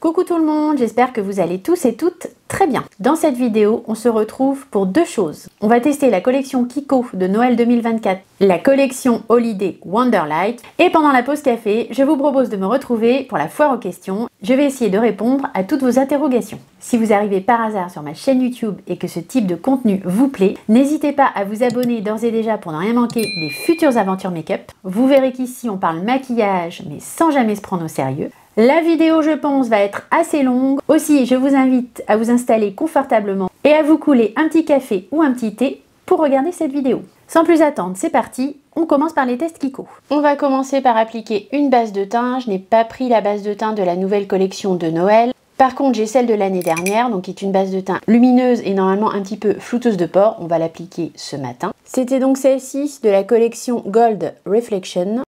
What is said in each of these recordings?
Coucou tout le monde, j'espère que vous allez tous et toutes très bien. Dans cette vidéo, on se retrouve pour deux choses. On va tester la collection Kiko de Noël 2024, la collection Holiday Wonderlight, et pendant la pause café, je vous propose de me retrouver pour la foire aux questions. Je vais essayer de répondre à toutes vos interrogations. Si vous arrivez par hasard sur ma chaîne YouTube et que ce type de contenu vous plaît, n'hésitez pas à vous abonner d'ores et déjà pour ne rien manquer des futures aventures make-up. Vous verrez qu'ici on parle maquillage mais sans jamais se prendre au sérieux. La vidéo, je pense, va être assez longue. Aussi, je vous invite à vous installer confortablement et à vous couler un petit café ou un petit thé pour regarder cette vidéo. Sans plus attendre, c'est parti, on commence par les tests Kiko. On va commencer par appliquer une base de teint. Je n'ai pas pris la base de teint de la nouvelle collection de Noël. Par contre, j'ai celle de l'année dernière, donc qui est une base de teint lumineuse et normalement un petit peu flouteuse de pores. On va l'appliquer ce matin. C'était donc celle-ci de la collection Gold Reflection.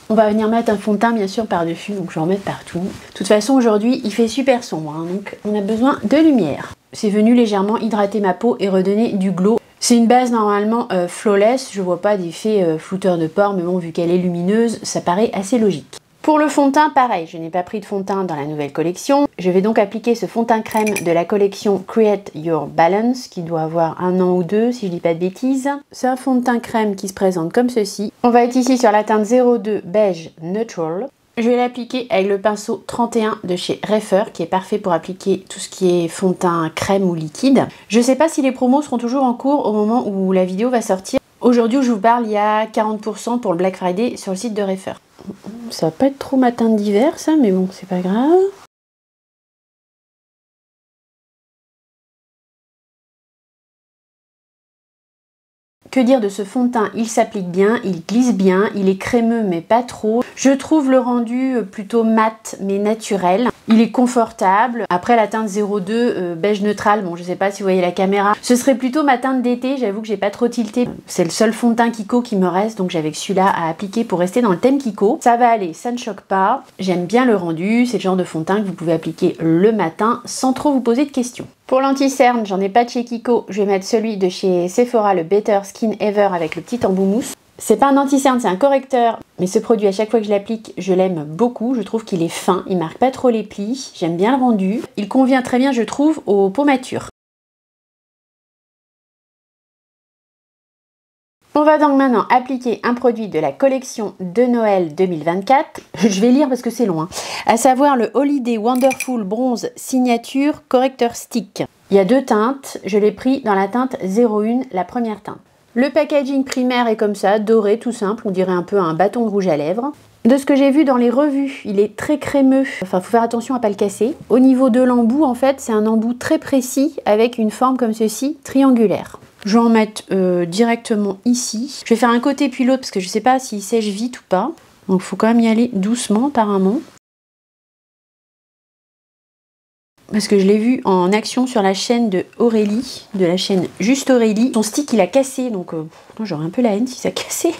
On va venir mettre un fond de teint bien sûr par-dessus, donc je vais en mettre partout. De toute façon aujourd'hui il fait super sombre, hein, donc on a besoin de lumière. C'est venu légèrement hydrater ma peau et redonner du glow. C'est une base normalement flawless, je vois pas d'effet flouteur de pores, mais bon vu qu'elle est lumineuse, ça paraît assez logique. Pour le fond de teint, pareil, je n'ai pas pris de fond de teint dans la nouvelle collection. Je vais donc appliquer ce fond de teint crème de la collection Create Your Balance, qui doit avoir 1 an ou 2, si je dis pas de bêtises. C'est un fond de teint crème qui se présente comme ceci. On va être ici sur la teinte 02 Beige Neutral. Je vais l'appliquer avec le pinceau 31 de chez Refer, qui est parfait pour appliquer tout ce qui est fond de teint crème ou liquide. Je ne sais pas si les promos seront toujours en cours au moment où la vidéo va sortir. Aujourd'hui où je vous parle, il y a 40% pour le Black Friday sur le site de Refer. Ça va pas être trop ma teinte d'hiver ça, mais bon, c'est pas grave. Que dire de ce fond de teint? Il s'applique bien, il glisse bien, il est crémeux mais pas trop. Je trouve le rendu plutôt mat mais naturel. Il est confortable. Après la teinte 02 beige neutral, bon je sais pas si vous voyez la caméra, ce serait plutôt ma teinte d'été, j'avoue que j'ai pas trop tilté. C'est le seul fond de teint Kiko qui me reste, donc j'avais que celui-là à appliquer pour rester dans le thème Kiko. Ça va aller, ça ne choque pas. J'aime bien le rendu, c'est le genre de fond de teint que vous pouvez appliquer le matin sans trop vous poser de questions. Pour l'anti-cerne, j'en ai pas de chez Kiko, je vais mettre celui de chez Sephora, le Better Skin Ever avec le petit embout mousse. C'est pas un anti-cerne, c'est un correcteur, mais ce produit, à chaque fois que je l'applique, je l'aime beaucoup. Je trouve qu'il est fin, il marque pas trop les plis, j'aime bien le rendu. Il convient très bien, je trouve, aux peaux matures. On va donc maintenant appliquer un produit de la collection de Noël 2024. Je vais lire parce que c'est loin. À savoir le Holiday Wonderful Bronze Signature Correcteur Stick. Il y a deux teintes, je l'ai pris dans la teinte 01, la première teinte. Le packaging primaire est comme ça, doré, tout simple, on dirait un peu un bâton de rouge à lèvres. De ce que j'ai vu dans les revues, il est très crémeux, enfin faut faire attention à pas le casser. Au niveau de l'embout, en fait, c'est un embout très précis avec une forme comme ceci, triangulaire. Je vais en mettre directement ici. Je vais faire un côté puis l'autre parce que je sais pas s'il sèche vite ou pas. Donc il faut quand même y aller doucement apparemment. Parce que je l'ai vu en action sur la chaîne de Aurélie, de la chaîne Juste Aurélie. Son stick il a cassé, donc j'aurais un peu la haine si ça cassait.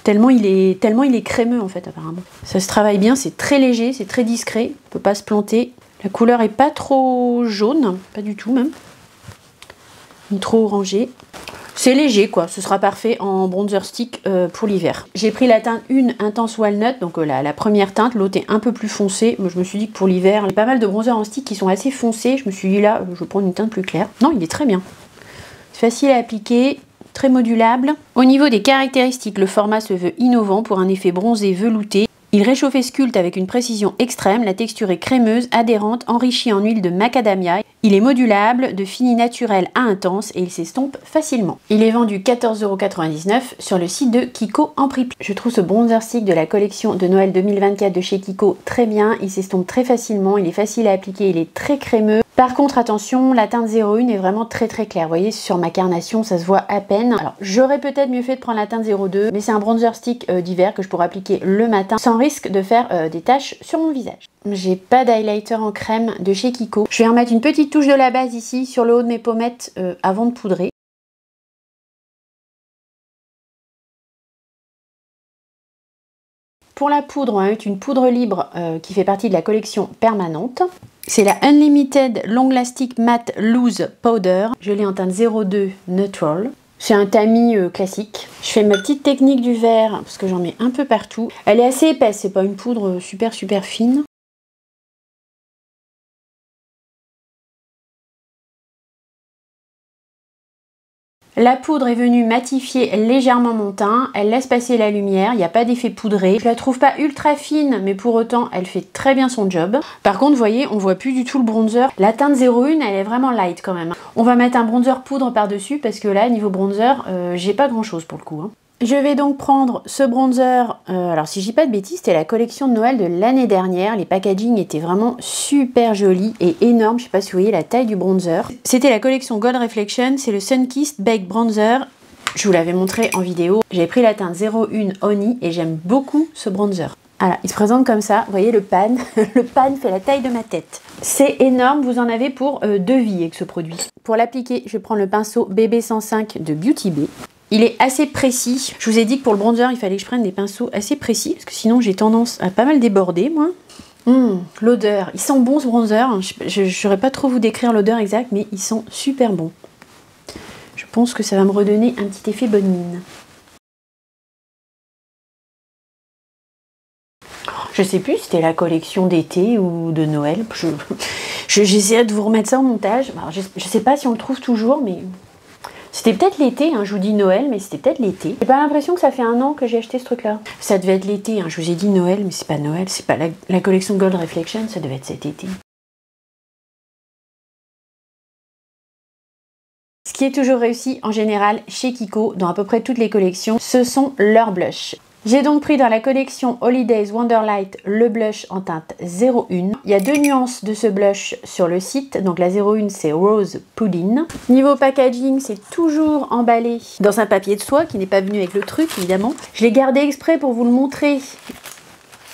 Tellement il est crémeux en fait apparemment. Ça se travaille bien, c'est très léger, c'est très discret, on peut pas se planter. La couleur est pas trop jaune, pas du tout même. Ni trop orangé. C'est léger quoi, ce sera parfait en bronzer stick pour l'hiver. J'ai pris la teinte 1 Intense Walnut, donc la première teinte, l'autre est un peu plus foncée. Moi, je me suis dit que pour l'hiver, il y a pas mal de bronzers en stick qui sont assez foncés. Je me suis dit là, je vais prendre une teinte plus claire. Non, il est très bien. C'est facile à appliquer, très modulable. Au niveau des caractéristiques, le format se veut innovant pour un effet bronzé velouté. Il réchauffe et sculpte avec une précision extrême, la texture est crémeuse, adhérente, enrichie en huile de macadamia. Il est modulable, de fini naturel à intense et il s'estompe facilement. Il est vendu 14,99 € sur le site de Kiko en prix. Je trouve ce bronzer stick de la collection de Noël 2024 de chez Kiko très bien, il s'estompe très facilement, il est facile à appliquer, il est très crémeux. Par contre, attention, la teinte 01 est vraiment très claire. Vous voyez, sur ma carnation, ça se voit à peine. Alors, j'aurais peut-être mieux fait de prendre la teinte 02, mais c'est un bronzer stick d'hiver que je pourrais appliquer le matin sans risque de faire des taches sur mon visage. J'ai pas d'highlighter en crème de chez Kiko. Je vais remettre une petite touche de la base ici, sur le haut de mes pommettes avant de poudrer. Pour la poudre, on va mettre une poudre libre qui fait partie de la collection permanente. C'est la Unlimited Long Lasting Matte Loose Powder. Je l'ai en teinte 02 Neutral. C'est un tamis classique. Je fais ma petite technique du verre parce que j'en mets un peu partout. Elle est assez épaisse, c'est pas une poudre super fine. La poudre est venue matifier légèrement mon teint, elle laisse passer la lumière, il n'y a pas d'effet poudré. Je la trouve pas ultra fine, mais pour autant, elle fait très bien son job. Par contre, vous voyez, on voit plus du tout le bronzer. La teinte 01, elle est vraiment light quand même. On va mettre un bronzer poudre par-dessus, parce que là, niveau bronzer, j'ai pas grand-chose pour le coup. Je vais donc prendre ce bronzer, alors si je dis pas de bêtises, c'était la collection de Noël de l'année dernière. Les packaging étaient vraiment super jolis et énormes. Je sais pas si vous voyez la taille du bronzer. C'était la collection Gold Reflection, c'est le Sunkissed Baked Bronzer. Je vous l'avais montré en vidéo. J'ai pris la teinte 01 Honey et j'aime beaucoup ce bronzer. Voilà, il se présente comme ça. Vous voyez le pan, le pan fait la taille de ma tête. C'est énorme, vous en avez pour 2 vies avec ce produit. Pour l'appliquer, je prends le pinceau BB105 de Beauty Bay. Il est assez précis. Je vous ai dit que pour le bronzer, il fallait que je prenne des pinceaux assez précis, parce que sinon j'ai tendance à pas mal déborder, moi. L'odeur. Il sent bon ce bronzer. Je ne saurais pas trop vous décrire l'odeur exacte, mais il sent super bon. Je pense que ça va me redonner un petit effet bonne mine. Je sais plus si c'était la collection d'été ou de Noël. J'essaierai de vous remettre ça au montage. Alors, je sais pas si on le trouve toujours, mais... C'était peut-être l'été, hein, je vous dis Noël, mais c'était peut-être l'été. J'ai pas l'impression que ça fait 1 an que j'ai acheté ce truc-là. Ça devait être l'été, hein, je vous ai dit Noël, mais c'est pas Noël, c'est pas la collection Gold Reflection, ça devait être cet été. Ce qui est toujours réussi en général chez Kiko, dans à peu près toutes les collections, ce sont leurs blushs. J'ai donc pris dans la collection Holidays Wonderlight le blush en teinte 01. Il y a 2 nuances de ce blush sur le site. Donc la 01 c'est Rose Pudding. Niveau packaging, c'est toujours emballé dans un papier de soie qui n'est pas venu avec le truc évidemment. Je l'ai gardé exprès pour vous le montrer.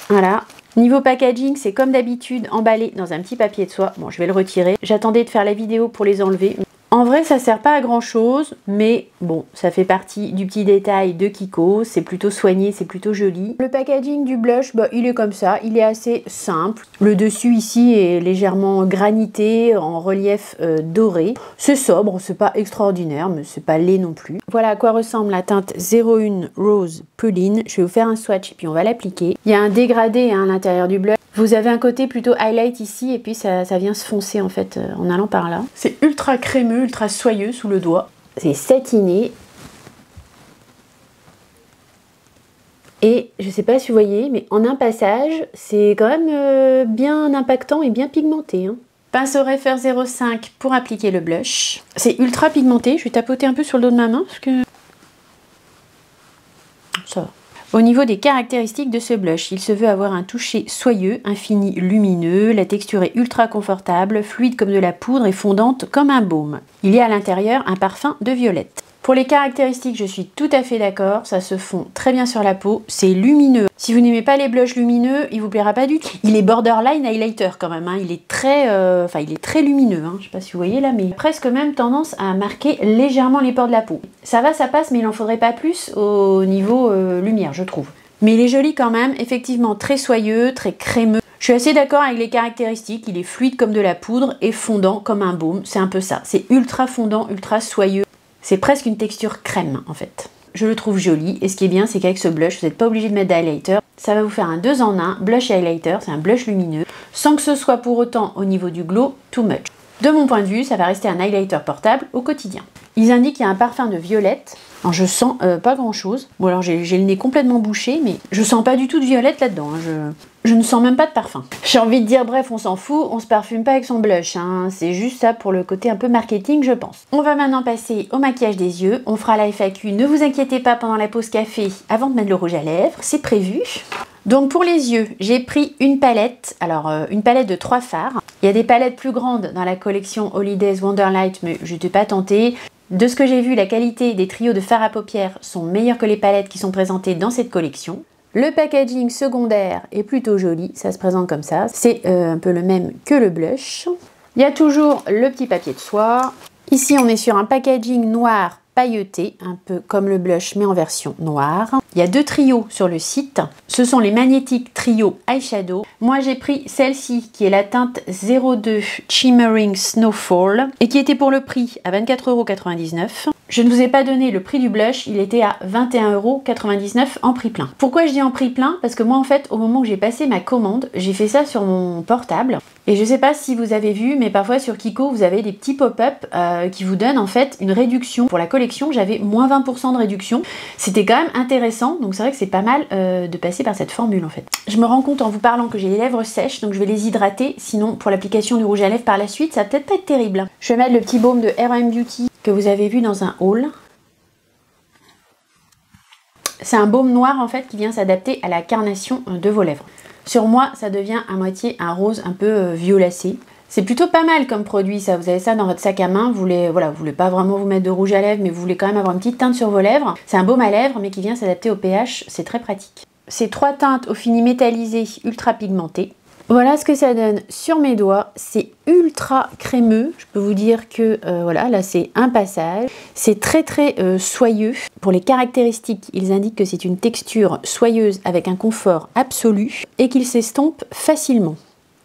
Voilà. Niveau packaging, c'est comme d'habitude emballé dans un petit papier de soie. Bon, je vais le retirer. J'attendais de faire la vidéo pour les enlever. En vrai, ça sert pas à grand chose, mais bon, ça fait partie du petit détail de Kiko. C'est plutôt soigné, c'est plutôt joli. Le packaging du blush, bah, il est comme ça, il est assez simple. Le dessus ici est légèrement granité, en relief doré. C'est sobre, c'est pas extraordinaire, mais c'est pas laid non plus. Voilà à quoi ressemble la teinte 01 Rose Pudding. Je vais vous faire un swatch et puis on va l'appliquer. Il y a un dégradé hein, à l'intérieur du blush. Vous avez un côté plutôt highlight ici et puis ça vient se foncer en fait en allant par là. C'est ultra crémeux, ultra soyeux sous le doigt. C'est satiné. Et je sais pas si vous voyez, mais en un passage, c'est quand même bien impactant et bien pigmenté. Hein. Pinceau Refer 05 pour appliquer le blush. C'est ultra pigmenté. Je vais tapoter un peu sur le dos de ma main parce que... Ça va. Au niveau des caractéristiques de ce blush, il se veut avoir un toucher soyeux, infini, lumineux, la texture est ultra confortable, fluide comme de la poudre et fondante comme un baume. Il y a à l'intérieur un parfum de violette. Pour les caractéristiques, je suis tout à fait d'accord, ça se fond très bien sur la peau, c'est lumineux. Si vous n'aimez pas les blushs lumineux, il vous plaira pas du tout. Il est borderline highlighter quand même, hein. Il est très lumineux, hein. Je sais pas si vous voyez là, mais presque même tendance à marquer légèrement les pores de la peau. Ça va, ça passe, mais il en faudrait pas plus au niveau lumière, je trouve. Mais il est joli quand même, effectivement très soyeux, très crémeux. Je suis assez d'accord avec les caractéristiques, il est fluide comme de la poudre et fondant comme un baume, c'est un peu ça. C'est ultra fondant, ultra soyeux. C'est presque une texture crème en fait. Je le trouve joli et ce qui est bien c'est qu'avec ce blush vous n'êtes pas obligé de mettre d'highlighter. Ça va vous faire un 2 en 1, blush et highlighter, c'est un blush lumineux, sans que ce soit pour autant au niveau du glow too much. De mon point de vue, ça va rester un highlighter portable au quotidien. Ils indiquent qu'il y a un parfum de violette. Alors je sens pas grand chose. Bon alors j'ai le nez complètement bouché, mais je sens pas du tout de violette là-dedans. Hein. Je ne sens même pas de parfum. J'ai envie de dire bref, on s'en fout, on se parfume pas avec son blush. Hein. C'est juste ça pour le côté un peu marketing, je pense. On va maintenant passer au maquillage des yeux. On fera la FAQ, ne vous inquiétez pas pendant la pause café avant de mettre le rouge à lèvres, c'est prévu. Donc pour les yeux, j'ai pris une palette, alors une palette de 3 fards. Il y a des palettes plus grandes dans la collection Holidays Wonderlight, mais je n'étais pas tentée. De ce que j'ai vu, la qualité des trios de fards à paupières sont meilleures que les palettes qui sont présentées dans cette collection. Le packaging secondaire est plutôt joli, ça se présente comme ça. C'est un peu le même que le blush. Il y a toujours le petit papier de soie. Ici, on est sur un packaging noir pailleté, un peu comme le blush mais en version noire. Il y a 2 trios sur le site. Ce sont les Magnetic Trio Eyeshadow. Moi j'ai pris celle-ci qui est la teinte 02 Shimmering Snowfall et qui était pour le prix à 24,99 €. Je ne vous ai pas donné le prix du blush, il était à 21,99 € en prix plein. Pourquoi je dis en prix plein? Parce que moi en fait, au moment où j'ai passé ma commande, j'ai fait ça sur mon portable. Et je sais pas si vous avez vu, mais parfois sur Kiko, vous avez des petits pop-up qui vous donnent en fait une réduction. Pour la collection, j'avais moins 20% de réduction. C'était quand même intéressant, donc c'est vrai que c'est pas mal de passer par cette formule en fait. Je me rends compte en vous parlant que j'ai les lèvres sèches, donc je vais les hydrater. Sinon, pour l'application du rouge à lèvres par la suite, ça va peut-être pas être terrible. Je vais mettre le petit baume de R.M. Beauty que vous avez vu dans un haul. C'est un baume noir en fait qui vient s'adapter à la carnation de vos lèvres. Sur moi, ça devient à moitié un rose un peu violacé. C'est plutôt pas mal comme produit ça, vous avez ça dans votre sac à main, vous voulez pas vraiment vous mettre de rouge à lèvres, mais vous voulez quand même avoir une petite teinte sur vos lèvres. C'est un baume à lèvres mais qui vient s'adapter au pH, c'est très pratique. C'est 3 teintes au fini métallisé ultra pigmenté. Voilà ce que ça donne sur mes doigts, c'est ultra crémeux, je peux vous dire que voilà, là c'est un passage, c'est très soyeux. Pour les caractéristiques, ils indiquent que c'est une texture soyeuse avec un confort absolu et qu'il s'estompe facilement.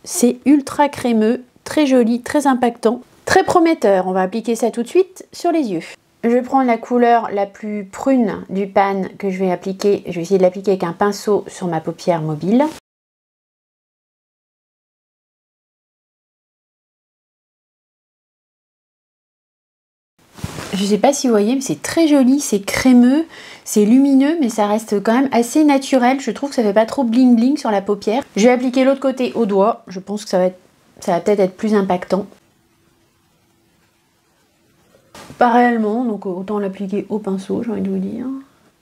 C'est ultra crémeux, très joli, très impactant, très prometteur. On va appliquer ça tout de suite sur les yeux. Je vais prendre la couleur la plus prune du pan que je vais appliquer, je vais essayer de l'appliquer avec un pinceau sur ma paupière mobile. Je ne sais pas si vous voyez, mais c'est très joli, c'est crémeux, c'est lumineux, mais ça reste quand même assez naturel. Je trouve que ça fait pas trop bling bling sur la paupière. Je vais appliquer l'autre côté au doigt. Je pense que ça va peut-être être plus impactant. Pas réellement, donc autant l'appliquer au pinceau, j'ai envie de vous dire.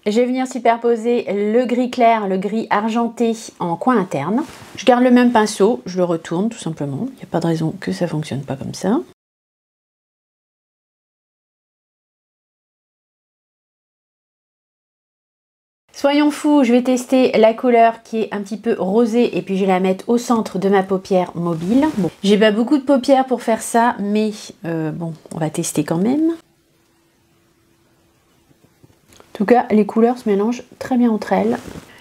Je vais venir superposer le gris clair, le gris argenté en coin interne. Je garde le même pinceau, je le retourne tout simplement. Il n'y a pas de raison que ça ne fonctionne pas comme ça. Soyons fous, je vais tester la couleur qui est un petit peu rosée et puis je vais la mettre au centre de ma paupière mobile. Bon, j'ai pas beaucoup de paupières pour faire ça, mais bon, on va tester quand même. En tout cas, les couleurs se mélangent très bien entre elles.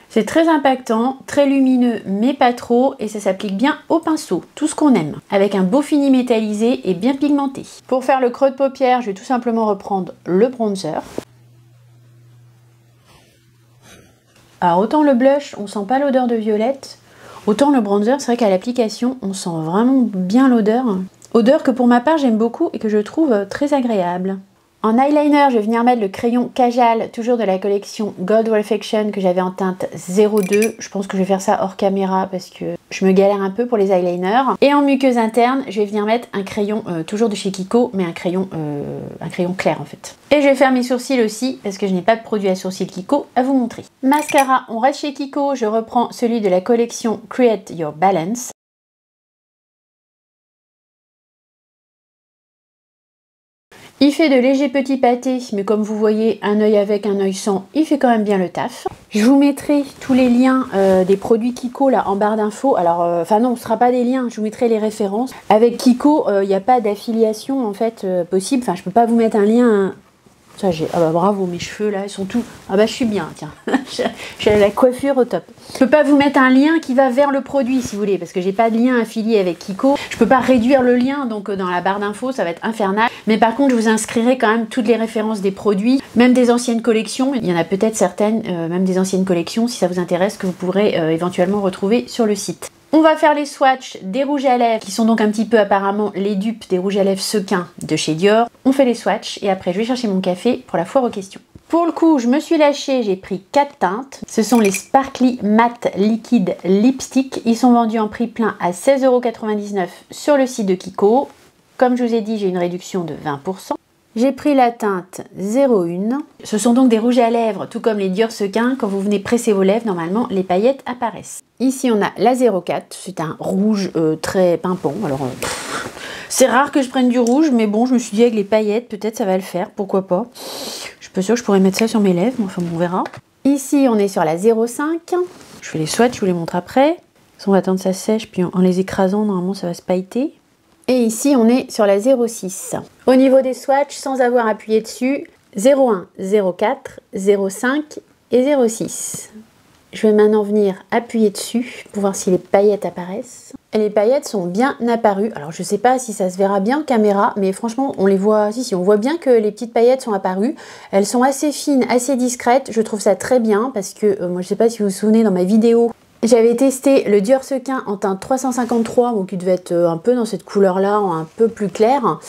C'est très impactant, très lumineux, mais pas trop, et ça s'applique bien au pinceau, tout ce qu'on aime, avec un beau fini métallisé et bien pigmenté. Pour faire le creux de paupière, je vais tout simplement reprendre le bronzer. Alors autant le blush, on sent pas l'odeur de violette, autant le bronzer, c'est vrai qu'à l'application, on sent vraiment bien l'odeur. Odeur que pour ma part, j'aime beaucoup et que je trouve très agréable. En eyeliner, je vais venir mettre le crayon Kajal, toujours de la collection Gold Reflection que j'avais en teinte 02. Je pense que je vais faire ça hors caméra parce que je me galère un peu pour les eyeliners. Et en muqueuse interne, je vais venir mettre un crayon, toujours de chez Kiko, mais un crayon clair en fait. Et je vais faire mes sourcils aussi parce que je n'ai pas de produit à sourcils Kiko à vous montrer. Mascara, on reste chez Kiko, je reprends celui de la collection Create Your Balance. Il fait de légers petits pâtés, mais comme vous voyez, un œil avec, un œil sans, il fait quand même bien le taf. Je vous mettrai tous les liens des produits Kiko là en barre d'infos. Alors, enfin non, ce ne sera pas des liens, je vous mettrai les références. Avec Kiko, il n'y a pas d'affiliation en fait possible. Enfin, je peux pas vous mettre un lien. Ça, ah bah bravo, mes cheveux là, ils sont tout. Ah bah je suis bien, tiens. J'ai la coiffure au top. Je peux pas vous mettre un lien qui va vers le produit si vous voulez, parce que j'ai pas de lien affilié avec Kiko. Je peux pas réduire le lien, donc dans la barre d'infos, ça va être infernal. Mais par contre, je vous inscrirai quand même toutes les références des produits, même des anciennes collections. Il y en a peut-être certaines, même des anciennes collections, si ça vous intéresse, que vous pourrez éventuellement retrouver sur le site. On va faire les swatchs des rouges à lèvres, qui sont donc un petit peu apparemment les dupes des rouges à lèvres sequins de chez Dior. On fait les swatchs et après je vais chercher mon café pour la foire aux questions. Pour le coup, je me suis lâchée, j'ai pris 4 teintes. Ce sont les Sparkly Matte Liquid Lipstick. Ils sont vendus en prix plein à 16,99 € sur le site de Kiko. Comme je vous ai dit, j'ai une réduction de 20%. J'ai pris la teinte 01. Ce sont donc des rouges à lèvres, tout comme les Dior sequins. Quand vous venez presser vos lèvres, normalement, les paillettes apparaissent. Ici, on a la 04. C'est un rouge très pimpant. Alors, c'est rare que je prenne du rouge, mais bon, je me suis dit avec les paillettes, peut-être ça va le faire. Pourquoi pas? Je suis pas sûre que je pourrais mettre ça sur mes lèvres, mais enfin, on verra. Ici, on est sur la 05. Je fais les swatchs, je vous les montre après. On va attendre que ça sèche, puis en les écrasant, normalement, ça va se pailleter. Et ici, on est sur la 06. Au niveau des swatchs, sans avoir appuyé dessus, 01, 04, 05 et 06. Je vais maintenant venir appuyer dessus pour voir si les paillettes apparaissent. Les paillettes sont bien apparues. Alors je sais pas si ça se verra bien en caméra, mais franchement on les voit, si on voit bien que les petites paillettes sont apparues. Elles sont assez fines, assez discrètes, je trouve ça très bien parce que moi je sais pas si vous vous souvenez dans ma vidéo, j'avais testé le Dior Sequin en teinte 353, bon, qui devait être un peu dans cette couleur-là, un peu plus claire.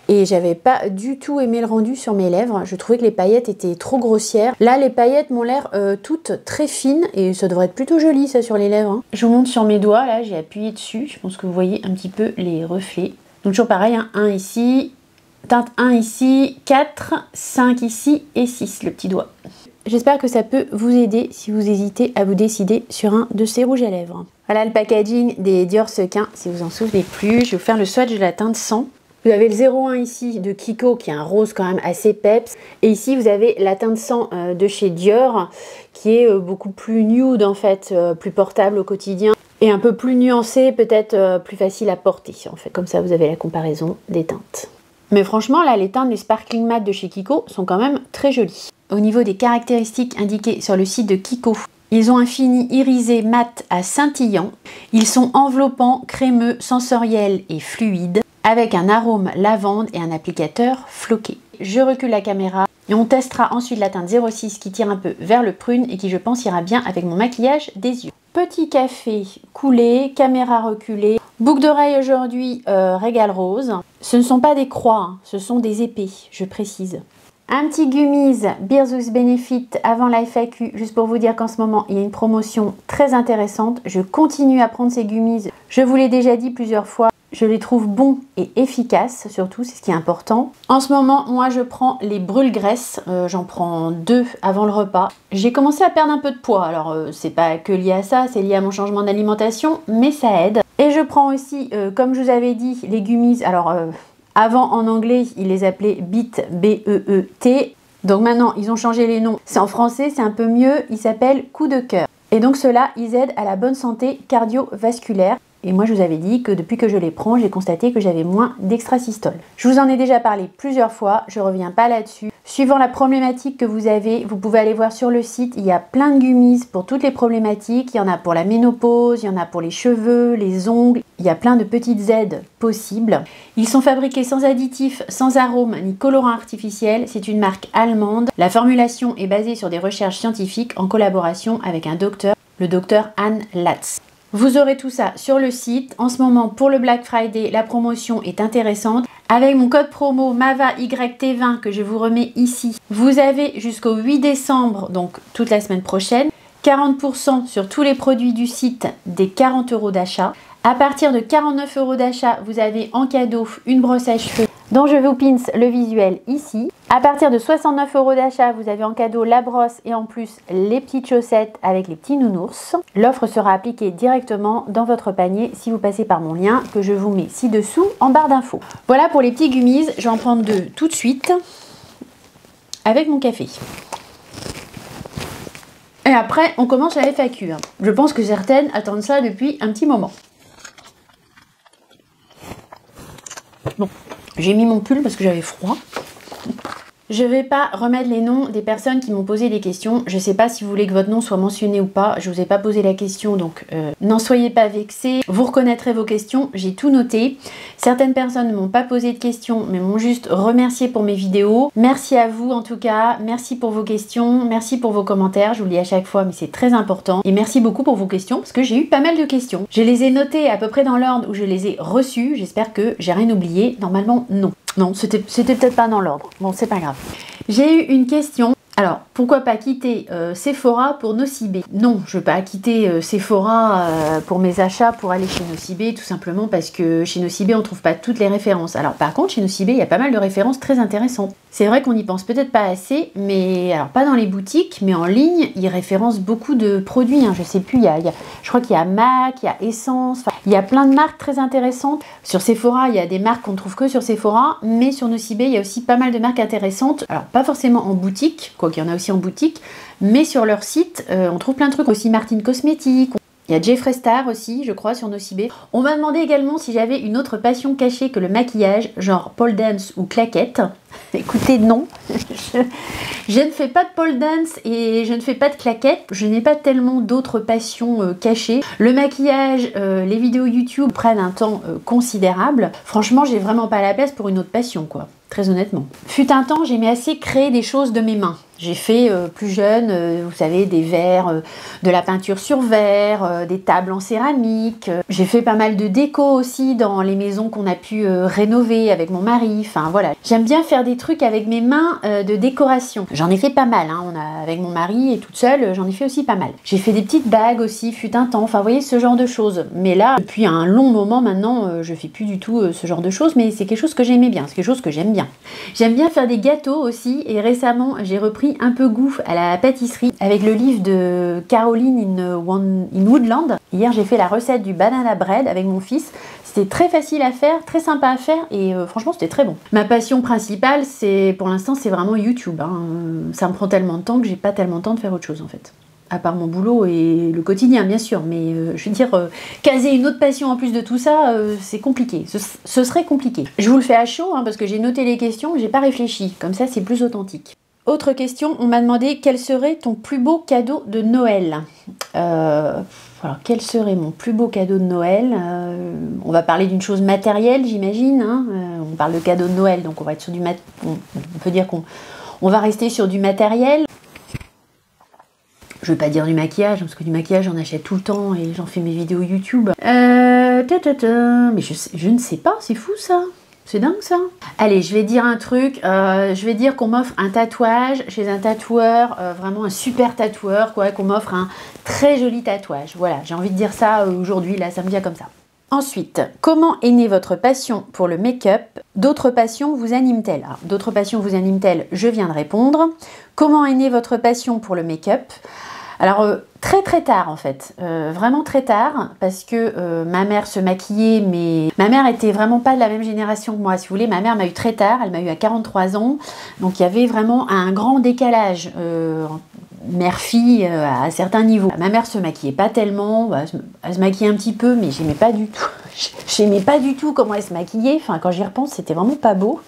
Et j'avais pas du tout aimé le rendu sur mes lèvres. Je trouvais que les paillettes étaient trop grossières. Là, les paillettes m'ont l'air toutes très fines et ça devrait être plutôt joli ça sur les lèvres. Hein. Je vous montre sur mes doigts, là, j'ai appuyé dessus. Je pense que vous voyez un petit peu les reflets. Donc toujours pareil, hein, 1 ici, teinte 1 ici, 4, 5 ici et 6, le petit doigt. J'espère que ça peut vous aider si vous hésitez à vous décider sur un de ces rouges à lèvres. Voilà le packaging des Dior Sequin, si vous en souvenez plus. Je vais vous faire le swatch de la teinte 100. Vous avez le 01 ici de Kiko qui est un rose quand même assez peps. Et ici vous avez la teinte 100 de chez Dior qui est beaucoup plus nude en fait, plus portable au quotidien. Et un peu plus nuancée, peut-être plus facile à porter en fait. Comme ça vous avez la comparaison des teintes. Mais franchement là les teintes des Sparkling Matte de chez Kiko sont quand même très jolies. Au niveau des caractéristiques indiquées sur le site de Kiko, ils ont un fini irisé mat à scintillant. Ils sont enveloppants, crémeux, sensoriels et fluides, avec un arôme lavande et un applicateur floqué. Je recule la caméra et on testera ensuite la teinte 06 qui tire un peu vers le prune et qui je pense ira bien avec mon maquillage des yeux. Petit café coulé, caméra reculée, boucle d'oreille aujourd'hui Régal Rose. Ce ne sont pas des croix, hein, ce sont des épées, je précise. Un petit gummies Beerzoos Benefit avant la FAQ, juste pour vous dire qu'en ce moment il y a une promotion très intéressante. Je continue à prendre ces gummies, je vous l'ai déjà dit plusieurs fois, je les trouve bons et efficaces, surtout c'est ce qui est important. En ce moment, moi je prends les brûle-graisses, j'en prends 2 avant le repas. J'ai commencé à perdre un peu de poids, alors c'est pas que lié à ça, c'est lié à mon changement d'alimentation, mais ça aide. Et je prends aussi, comme je vous avais dit, les gummies, alors... avant, en anglais, ils les appelaient BEET, B-E-E-T. Donc maintenant, ils ont changé les noms. C'est en français, c'est un peu mieux. Ils s'appellent Coup de cœur. Et donc ceux-là, ils aident à la bonne santé cardiovasculaire. Et moi, je vous avais dit que depuis que je les prends, j'ai constaté que j'avais moins d'extrasystole. Je vous en ai déjà parlé plusieurs fois, je ne reviens pas là-dessus. Suivant la problématique que vous avez, vous pouvez aller voir sur le site, il y a plein de gummies pour toutes les problématiques. Il y en a pour la ménopause, il y en a pour les cheveux, les ongles. Il y a plein de petites aides possibles. Ils sont fabriqués sans additifs, sans arômes ni colorants artificiels. C'est une marque allemande. La formulation est basée sur des recherches scientifiques en collaboration avec un docteur, le docteur Anne Latz. Vous aurez tout ça sur le site. En ce moment, pour le Black Friday, la promotion est intéressante. Avec mon code promo MAVAYT20 que je vous remets ici, vous avez jusqu'au 8 décembre, donc toute la semaine prochaine, 40% sur tous les produits du site des 40 € d'achat. À partir de 49 € d'achat, vous avez en cadeau une brosse à cheveux dont je vous pins le visuel ici. À partir de 69 € d'achat, vous avez en cadeau la brosse et en plus les petites chaussettes avec les petits nounours. L'offre sera appliquée directement dans votre panier si vous passez par mon lien que je vous mets ci-dessous en barre d'infos. Voilà pour les petits gummies, je vais en prendre 2 tout de suite avec mon café. Et après, on commence la FAQ. Je pense que certaines attendent ça depuis un petit moment. Bon, j'ai mis mon pull parce que j'avais froid. Je ne vais pas remettre les noms des personnes qui m'ont posé des questions. Je ne sais pas si vous voulez que votre nom soit mentionné ou pas. Je ne vous ai pas posé la question, donc n'en soyez pas vexés. Vous reconnaîtrez vos questions. J'ai tout noté. Certaines personnes ne m'ont pas posé de questions, mais m'ont juste remercié pour mes vidéos. Merci à vous en tout cas. Merci pour vos questions. Merci pour vos commentaires. Je vous le dis à chaque fois, mais c'est très important. Et merci beaucoup pour vos questions, parce que j'ai eu pas mal de questions. Je les ai notées à peu près dans l'ordre où je les ai reçues. J'espère que j'ai rien oublié. Normalement, non. Non, c'était peut-être pas dans l'ordre. Bon, c'est pas grave. J'ai eu une question. Alors, pourquoi pas quitter Sephora pour Nocibé? Non, je ne veux pas quitter Sephora pour mes achats pour aller chez Nocibé, tout simplement parce que chez Nocibé, on ne trouve pas toutes les références. Alors, par contre, chez Nocibé, il y a pas mal de références très intéressantes. C'est vrai qu'on n'y pense peut-être pas assez, mais alors pas dans les boutiques, mais en ligne, ils référencent beaucoup de produits. Hein. Je sais plus, je crois qu'il y a MAC, il y a Essence, il y a plein de marques très intéressantes. Sur Sephora, il y a des marques qu'on ne trouve que sur Sephora, mais sur Nocibé, il y a aussi pas mal de marques intéressantes. Alors, pas forcément en boutique, qu'il y en a aussi en boutique, mais sur leur site, on trouve plein de trucs. Aussi Martine Cosmétique, Il y a Jeffree Star aussi, je crois, sur Nocibé. On m'a demandé également si j'avais une autre passion cachée que le maquillage, genre pole dance ou claquette. Écoutez, non. Je ne fais pas de pole dance et je ne fais pas de claquette. Je n'ai pas tellement d'autres passions cachées. Le maquillage, les vidéos YouTube prennent un temps considérable. Franchement, j'ai vraiment pas la place pour une autre passion, quoi. Très honnêtement. Fut un temps, j'aimais assez créer des choses de mes mains. J'ai fait plus jeune, vous savez, des verres, de la peinture sur verre, des tables en céramique. J'ai fait pas mal de déco aussi dans les maisons qu'on a pu rénover avec mon mari. Enfin voilà, j'aime bien faire des trucs avec mes mains de décoration. J'en ai fait pas mal, hein. Avec mon mari et toute seule, j'en ai fait aussi pas mal. J'ai fait des petites bagues aussi, fut un temps. Enfin, vous voyez, ce genre de choses. Mais là, depuis un long moment maintenant, je fais plus du tout ce genre de choses. Mais c'est quelque chose que j'aimais bien, c'est quelque chose que j'aime bien. J'aime bien faire des gâteaux aussi. Et récemment, j'ai repris un peu goût à la pâtisserie avec le livre de Caroline in Woodland. Hier, j'ai fait la recette du banana bread avec mon fils. C'était très facile à faire, très sympa à faire et franchement, c'était très bon. Ma passion principale, pour l'instant, c'est vraiment YouTube. Hein. Ça me prend tellement de temps que j'ai pas tellement de temps de faire autre chose en fait. À part mon boulot et le quotidien, bien sûr. Mais je veux dire, caser une autre passion en plus de tout ça, c'est compliqué. Ce serait compliqué. Je vous le fais à chaud hein, parce que j'ai noté les questions, j'ai pas réfléchi. Comme ça, c'est plus authentique. Autre question, on m'a demandé quel serait ton plus beau cadeau de Noël. Alors, quel serait mon plus beau cadeau de Noël? On va parler d'une chose matérielle, j'imagine. Hein. On parle de cadeau de Noël, donc on va être sur du on peut dire qu'on va rester sur du matériel. Je ne veux pas dire du maquillage, parce que du maquillage, j'en achète tout le temps et j'en fais mes vidéos YouTube. Mais je ne sais pas, c'est fou ça. C'est dingue ça. Allez, je vais dire un truc. Je vais dire qu'on m'offre un tatouage chez un tatoueur, vraiment un super tatoueur, quoi, qu'on m'offre un très joli tatouage. Voilà, j'ai envie de dire ça aujourd'hui, là, ça me vient comme ça. Ensuite, comment est née votre passion pour le make-up? D'autres passions vous animent-elles? D'autres passions vous animent-elles? Je viens de répondre. Comment est née votre passion pour le make-up? Alors, très tard en fait, vraiment très tard, parce que ma mère se maquillait, mais ma mère était vraiment pas de la même génération que moi, si vous voulez. Ma mère m'a eu très tard, elle m'a eu à 43 ans, donc il y avait vraiment un grand décalage mère-fille à certains niveaux. Ma mère se maquillait pas tellement, elle se maquillait un petit peu, mais j'aimais pas du tout. J'aimais pas du tout comment elle se maquillait. Enfin, quand j'y repense, c'était vraiment pas beau.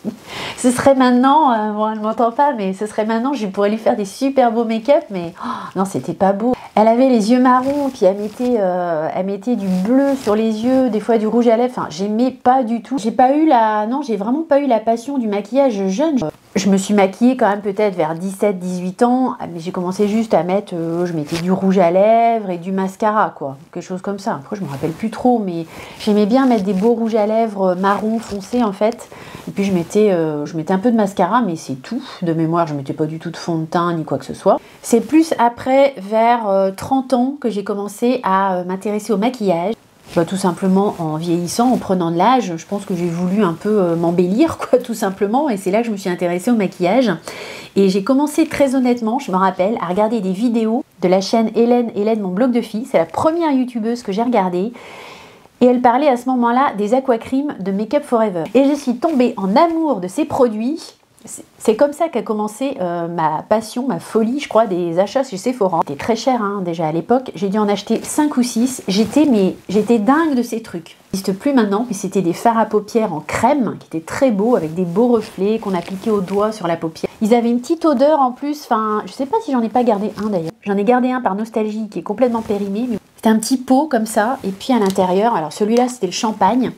Ce serait maintenant, bon, elle m'entend pas, mais ce serait maintenant, je pourrais lui faire des super beaux make-up, mais non, c'était pas beau. Elle avait les yeux marrons, puis elle mettait du bleu sur les yeux, des fois du rouge à lèvres. Enfin, j'aimais pas du tout. J'ai vraiment pas eu la passion du maquillage jeune. Je me suis maquillée quand même peut-être vers 17-18 ans, mais j'ai commencé juste à mettre, je mettais du rouge à lèvres et du mascara, quoi, quelque chose comme ça. Après, je me rappelle plus trop, mais j'aimais bien mettre des beaux rouges à lèvres marron foncé en fait. Et puis je mettais un peu de mascara, mais c'est tout. De mémoire, je mettais pas du tout de fond de teint ni quoi que ce soit. C'est plus après, vers 30 ans, que j'ai commencé à m'intéresser au maquillage. Tout simplement en vieillissant, en prenant de l'âge, je pense que j'ai voulu un peu m'embellir, quoi, tout simplement, et c'est là que je me suis intéressée au maquillage. Et j'ai commencé très honnêtement, je me rappelle, à regarder des vidéos de la chaîne Hélène, mon blog de filles. C'est la première youtubeuse que j'ai regardée. Et elle parlait à ce moment-là des aquacreams de Make Up For Ever. Et je suis tombée en amour de ces produits. C'est comme ça qu'a commencé ma passion, ma folie, je crois, des achats chez Sephora. C'était très cher hein, déjà à l'époque. J'ai dû en acheter 5 ou 6. J'étais dingue de ces trucs. Ça n'existe plus maintenant, mais c'était des fards à paupières en crème qui étaient très beaux, avec des beaux reflets qu'on appliquait au doigt sur la paupière. Ils avaient une petite odeur en plus. Enfin, je sais pas si j'en ai pas gardé un d'ailleurs. J'en ai gardé un par nostalgie qui est complètement périmé. Mais c'était un petit pot comme ça, et puis à l'intérieur, alors celui-là c'était le champagne.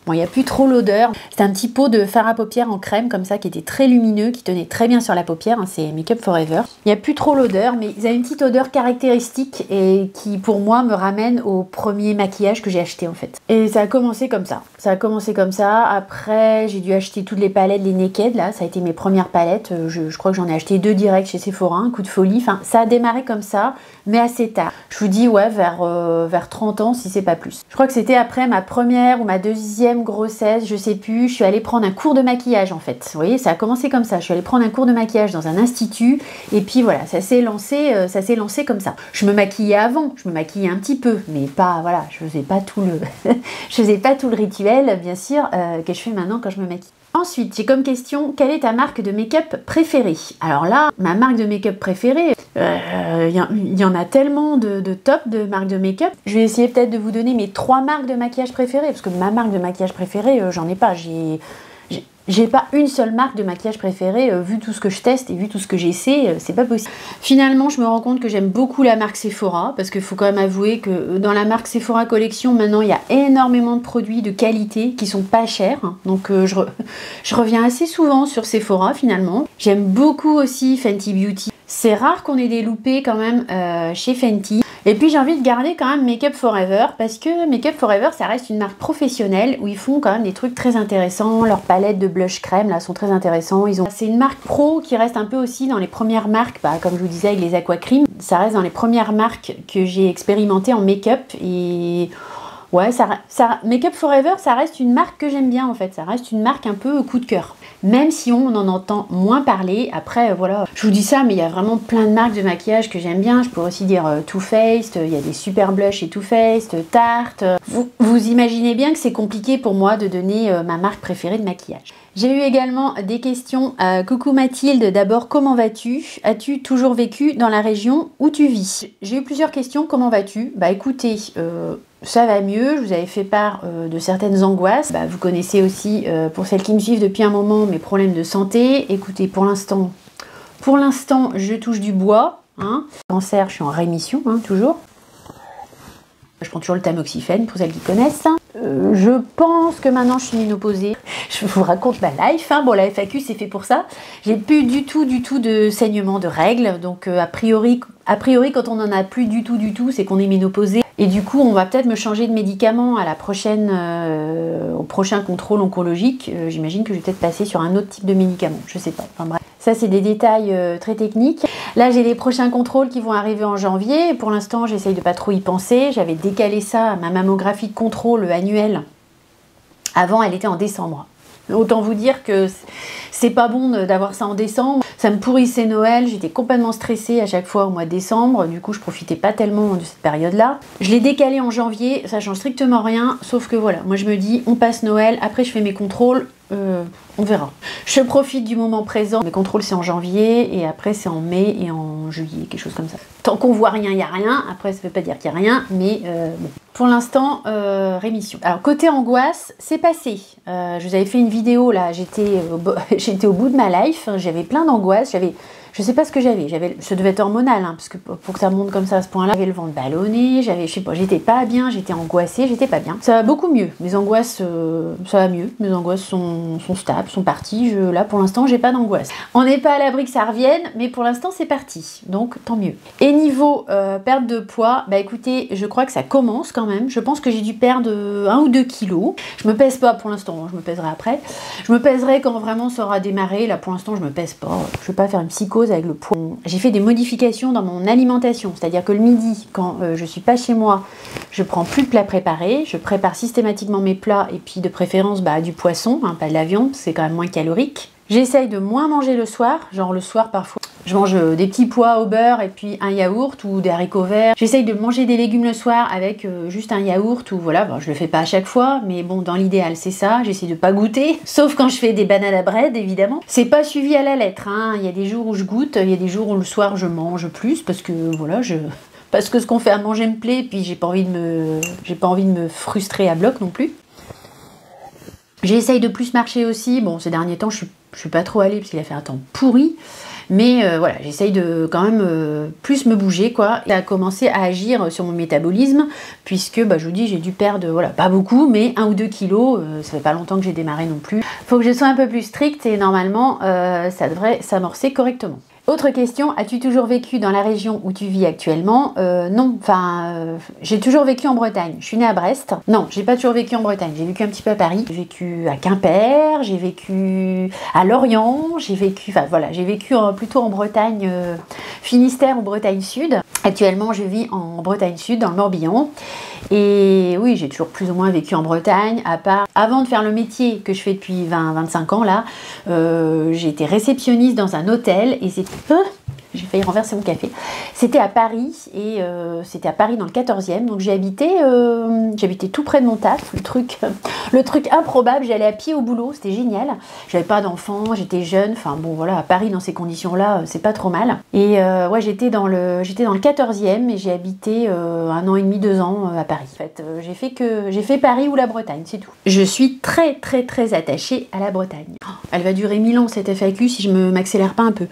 Bon, il n'y a plus trop l'odeur. C'était un petit pot de fard à paupières en crème comme ça qui était très lumineux, qui tenait très bien sur la paupière. Hein, c'est Make Up For Ever. Il n'y a plus trop l'odeur, mais ils avaient une petite odeur caractéristique et qui pour moi me ramène au premier maquillage que j'ai acheté en fait. Et ça a commencé comme ça. Après, j'ai dû acheter toutes les palettes, les Naked là. Ça a été mes premières palettes. Je crois que j'en ai acheté 2 direct chez Sephora, un coup de folie. Enfin, ça a démarré comme ça, mais assez tard. Je vous dis ouais, vers 30 ans si c'est pas plus. Je crois que c'était après ma première ou ma deuxième grossesse, je sais plus, je suis allée prendre un cours de maquillage en fait. Vous voyez, ça a commencé comme ça. Je suis allée prendre un cours de maquillage dans un institut et puis voilà, ça s'est lancé comme ça. Je me maquillais avant, je me maquillais un petit peu, mais pas, voilà, je faisais pas tout le rituel, bien sûr, que je fais maintenant quand je me maquille. Ensuite, j'ai comme question, quelle est ta marque de make-up préférée? Alors là, ma marque de make-up préférée, il y en a tellement de top de marques de make-up. Je vais essayer peut-être de vous donner mes 3 marques de maquillage préférées, parce que ma marque de maquillage préférée, j'en ai pas. J'ai pas une seule marque de maquillage préférée, vu tout ce que je teste et vu tout ce que j'essaie, c'est pas possible. Finalement, je me rends compte que j'aime beaucoup la marque Sephora, parce qu'il faut quand même avouer que dans la marque Sephora Collection, maintenant, il y a énormément de produits de qualité qui sont pas chers. Donc, je reviens assez souvent sur Sephora, finalement. J'aime beaucoup aussi Fenty Beauty. C'est rare qu'on ait des loupés quand même chez Fenty. Et puis j'ai envie de garder quand même Make Up Forever, parce que Make Up Forever, ça reste une marque professionnelle où ils font quand même des trucs très intéressants. Leurs palettes de blush crème là sont très intéressants. C'est une marque pro qui reste un peu aussi dans les premières marques, comme je vous disais avec les Aqua Cream. Ça reste dans les premières marques que j'ai expérimentées en make-up et ouais, Make Up Forever, ça reste une marque que j'aime bien en fait. Ça reste une marque un peu coup de cœur. Même si on en entend moins parler. Après, voilà, je vous dis ça, mais il y a vraiment plein de marques de maquillage que j'aime bien. Je pourrais aussi dire Too Faced, il y a des super blushs chez Too Faced, Tarte. Vous imaginez bien que c'est compliqué pour moi de donner ma marque préférée de maquillage. J'ai eu également des questions. Coucou Mathilde, d'abord, comment vas-tu? As-tu toujours vécu dans la région où tu vis? J'ai eu plusieurs questions. Comment vas-tu? Bah écoutez, ça va mieux, je vous avais fait part de certaines angoisses. Vous connaissez aussi, pour celles qui me suivent depuis un moment, mes problèmes de santé. Écoutez, pour l'instant, je touche du bois. Cancer, je suis en rémission, toujours. Je prends toujours le tamoxifène, pour celles qui connaissent. Je pense que maintenant, je suis ménopausée. Je vous raconte ma life. Bon, la FAQ, c'est fait pour ça. J'ai plus du tout de saignement de règles. Donc, a priori, quand on n'en a plus du tout, c'est qu'on est ménopausée. Et du coup, on va peut-être me changer de médicament à la prochaine, au prochain contrôle oncologique. J'imagine que je vais peut-être passer sur un autre type de médicament. Je sais pas. Enfin bref. Ça, c'est des détails très techniques. Là, j'ai les prochains contrôles qui vont arriver en janvier. Pour l'instant, j'essaye de pas trop y penser. J'avais décalé ça à ma mammographie de contrôle annuelle. Avant, elle était en décembre. Autant vous dire que c'est pas bon d'avoir ça en décembre. Ça me pourrissait Noël, j'étais complètement stressée à chaque fois au mois de décembre. Du coup, je profitais pas tellement de cette période-là. Je l'ai décalé en janvier, ça change strictement rien. Sauf que voilà, moi je me dis, on passe Noël, après je fais mes contrôles. On verra. Je profite du moment présent. Mes contrôles c'est en janvier et après c'est en mai et en juillet, quelque chose comme ça. Tant qu'on voit rien, il n'y a rien. Après ça ne veut pas dire qu'il n'y a rien, mais bon. Pour l'instant, rémission. Alors côté angoisse, c'est passé. Je vous avais fait une vidéo là, j'étais au bout de ma life, j'avais plein d'angoisse, je sais pas ce que j'avais, ça devait être hormonal, parce que pour que ça monte comme ça à ce point-là, j'avais le ventre ballonné, je sais pas, j'étais pas bien, j'étais angoissée, j'étais pas bien. Ça va beaucoup mieux, mes angoisses, ça va mieux, mes angoisses sont stables, sont parties, là pour l'instant j'ai pas d'angoisse. On n'est pas à l'abri que ça revienne, mais pour l'instant c'est parti, donc tant mieux. Et niveau perte de poids, écoutez, je crois que ça commence quand même, je pense que j'ai dû perdre 1 ou 2 kilos. Je me pèse pas pour l'instant, je me pèserai après. Je me pèserai quand vraiment ça aura démarré, là pour l'instant je me pèse pas, je vais pas faire une psychose avec le poids. J'ai fait des modifications dans mon alimentation, c'est-à-dire que le midi, quand je suis pas chez moi, je prends plus de plats préparés, je prépare systématiquement mes plats et puis de préférence du poisson, pas de la viande, c'est quand même moins calorique. J'essaye de moins manger le soir, genre le soir parfois je mange des petits pois au beurre et puis un yaourt ou des haricots verts. J'essaye de manger des légumes le soir avec juste un yaourt ou voilà, je le fais pas à chaque fois, mais bon, dans l'idéal c'est ça, j'essaie de pas goûter, sauf quand je fais des bananes à bread évidemment. C'est pas suivi à la lettre, il y a des jours où je goûte, il y a des jours où le soir je mange plus parce que voilà, parce que ce qu'on fait à manger me plaît, puis j'ai pas envie de me frustrer à bloc non plus. J'essaye de plus marcher aussi, bon ces derniers temps je suis pas trop allée parce qu'il a fait un temps pourri. Mais voilà, j'essaye de quand même plus me bouger quoi. Il a commencé à agir sur mon métabolisme puisque je vous dis j'ai dû perdre, voilà, pas beaucoup mais 1 ou 2 kilos, ça fait pas longtemps que j'ai démarré non plus. Faut que je sois un peu plus stricte et normalement ça devrait s'amorcer correctement. Autre question, as-tu toujours vécu dans la région où tu vis actuellement? Non, j'ai toujours vécu en Bretagne. Je suis née à Brest. Non, j'ai pas toujours vécu en Bretagne. J'ai vécu un petit peu à Paris. J'ai vécu à Quimper, j'ai vécu à Lorient, j'ai vécu plutôt en Bretagne, Finistère ou Bretagne Sud. Actuellement, je vis en Bretagne Sud, dans le Morbihan. Et oui, j'ai toujours plus ou moins vécu en Bretagne, à part avant de faire le métier que je fais depuis 20-25 ans là, j'ai été réceptionniste dans un hôtel et j'ai failli renverser mon café. C'était à Paris, et c'était à Paris dans le 14e, donc j'habitais tout près de mon taf, le truc improbable, j'allais à pied au boulot, c'était génial. J'avais pas d'enfants, j'étais jeune, enfin bon voilà, à Paris dans ces conditions-là, c'est pas trop mal. Et ouais, j'étais dans le 14e et j'ai habité 1 an et demi, 2 ans à Paris. En fait, j'ai fait Paris ou la Bretagne, c'est tout. Je suis très très très attachée à la Bretagne. Oh, elle va durer 1000 ans cette FAQ si je m'accélère pas un peu.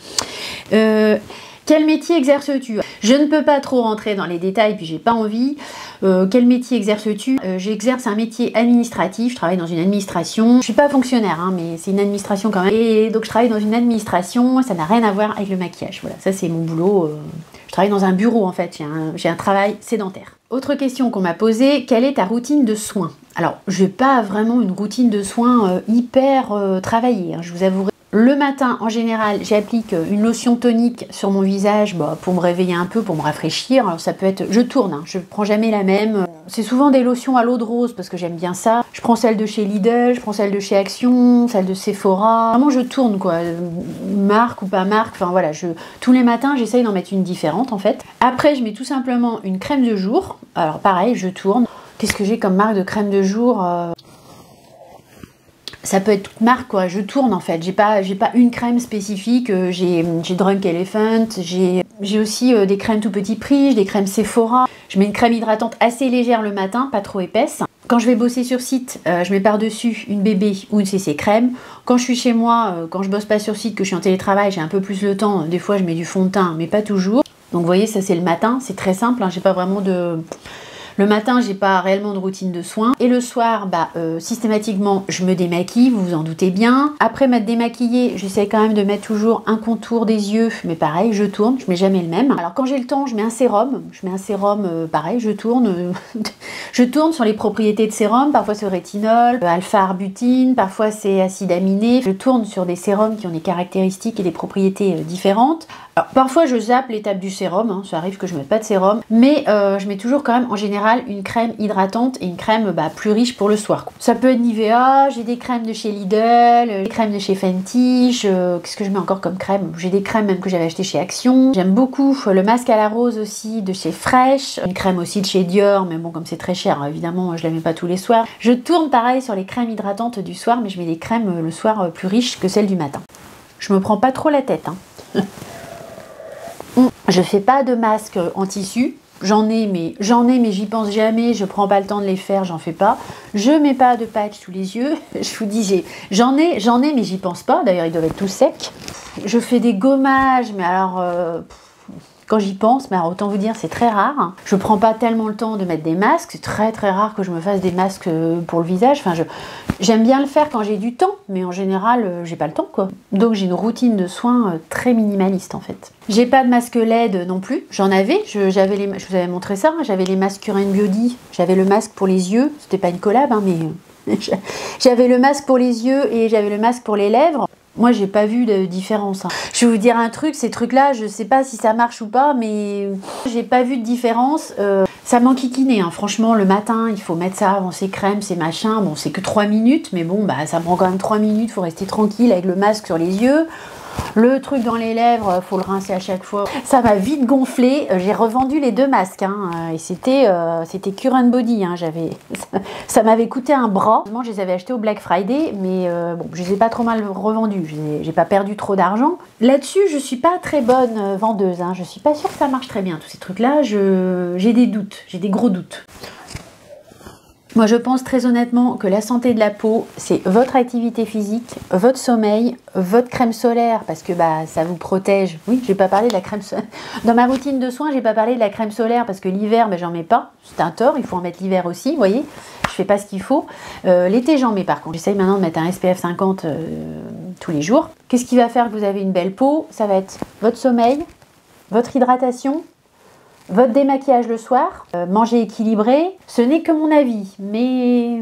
Quel métier exerces-tu? Je ne peux pas trop rentrer dans les détails, puis j'ai pas envie. Quel métier exerces-tu? J'exerce un métier administratif, je travaille dans une administration. Je suis pas fonctionnaire, hein, mais c'est une administration quand même. Et donc je travaille dans une administration, ça n'a rien à voir avec le maquillage. Voilà, ça c'est mon boulot. Je travaille dans un bureau en fait, j'ai un travail sédentaire. Autre question qu'on m'a posée, quelle est ta routine de soins? Alors, je n'ai pas vraiment une routine de soins hyper travaillée, hein, je vous avouerai. Le matin, en général, j'applique une lotion tonique sur mon visage pour me réveiller un peu, pour me rafraîchir. Alors ça peut être... Je tourne, hein, je ne prends jamais la même. C'est souvent des lotions à l'eau de rose parce que j'aime bien ça. Je prends celle de chez Lidl, je prends celle de chez Action, celle de Sephora. Vraiment, je tourne quoi. Marque ou pas marque, enfin voilà. Tous les matins, j'essaye d'en mettre une différente en fait. Après, je mets tout simplement une crème de jour. Alors pareil, je tourne. Qu'est-ce que j'ai comme marque de crème de jour? Ça peut être toute marque quoi, je tourne en fait, j'ai pas une crème spécifique, j'ai Drunk Elephant, j'ai aussi des crèmes tout petit prix, j'ai des crèmes Sephora. Je mets une crème hydratante assez légère le matin, pas trop épaisse. Quand je vais bosser sur site, je mets par-dessus une bébé ou une CC crème. Quand je suis chez moi, quand je bosse pas sur site, que je suis en télétravail, j'ai un peu plus le temps, des fois je mets du fond de teint, mais pas toujours. Donc vous voyez, ça c'est le matin, c'est très simple, hein, j'ai pas vraiment de... Le matin, j'ai pas réellement de routine de soins. Et le soir, systématiquement, je me démaquille, vous vous en doutez bien. Après m'être démaquillée, j'essaie quand même de mettre toujours un contour des yeux. Mais pareil, je tourne, je mets jamais le même. Alors quand j'ai le temps, je mets un sérum. Je mets un sérum, pareil, je tourne. Je tourne sur les propriétés de sérum. Parfois c'est rétinol, alpha-arbutin, parfois c'est acide aminé. Je tourne sur des sérums qui ont des caractéristiques et des propriétés différentes. Alors, parfois je zappe l'étape du sérum, hein, ça arrive que je ne mette pas de sérum, mais je mets toujours quand même en général une crème hydratante et une crème plus riche pour le soir. Ça peut être Nivea, j'ai des crèmes de chez Lidl, des crèmes de chez Fenty, qu'est-ce que je mets encore comme crème? J'ai des crèmes même que j'avais achetées chez Action. J'aime beaucoup le masque à la rose aussi de chez Fresh, une crème aussi de chez Dior, mais bon comme c'est très cher, hein, évidemment je la mets pas tous les soirs. Je tourne pareil sur les crèmes hydratantes du soir, mais je mets des crèmes le soir plus riches que celles du matin. Je me prends pas trop la tête, hein. Je fais pas de masque en tissu, j'en ai mais j'y pense jamais, je prends pas le temps de les faire, j'en fais pas. Je mets pas de patch sous les yeux, je vous dis j'en ai mais j'y pense pas, d'ailleurs ils doivent être tous secs. Je fais des gommages, mais alors quand j'y pense, mais alors, autant vous dire c'est très rare. Je prends pas tellement le temps de mettre des masques, c'est très très rare que je me fasse des masques pour le visage. Enfin, j'aime bien le faire quand j'ai du temps, mais en général j'ai pas le temps quoi. Donc j'ai une routine de soins très minimaliste en fait. J'ai pas de masque LED non plus, j'en avais, je vous avais montré ça, hein, j'avais les masques Current Beauty, j'avais le masque pour les yeux, c'était pas une collab hein, mais j'avais le masque pour les yeux et j'avais le masque pour les lèvres. Moi, j'ai pas vu de différence. Hein. Je vais vous dire un truc, ces trucs-là, je sais pas si ça marche ou pas, mais j'ai pas vu de différence. Ça m'enquiquinait, hein. Franchement, le matin, il faut mettre ça avant ses crèmes, ses machins. Bon, c'est que 3 minutes, mais bon, ça prend quand même 3 minutes, faut rester tranquille avec le masque sur les yeux. Le truc dans les lèvres, faut le rincer à chaque fois. Ça m'a vite gonflé. J'ai revendu les 2 masques, hein, et c'était Current Body. Hein, ça m'avait coûté un bras. Je les avais achetés au Black Friday, mais bon, je les ai pas trop mal revendus. J'ai pas perdu trop d'argent. Là-dessus, je suis pas très bonne vendeuse. Hein, je suis pas sûre que ça marche très bien tous ces trucs-là. J'ai des doutes, j'ai des gros doutes. Moi, je pense très honnêtement que la santé de la peau, c'est votre activité physique, votre sommeil, votre crème solaire, parce que ça vous protège. Oui, j'ai pas parlé de la crème solaire. Dans ma routine de soins, j'ai pas parlé de la crème solaire, parce que l'hiver, j'en mets pas. C'est un tort, il faut en mettre l'hiver aussi, vous voyez. Je fais pas ce qu'il faut. L'été, j'en mets par contre. J'essaye maintenant de mettre un SPF 50 tous les jours. Qu'est-ce qui va faire que vous avez une belle peau? Ça va être votre sommeil, votre hydratation, votre démaquillage le soir, manger équilibré, ce n'est que mon avis, mais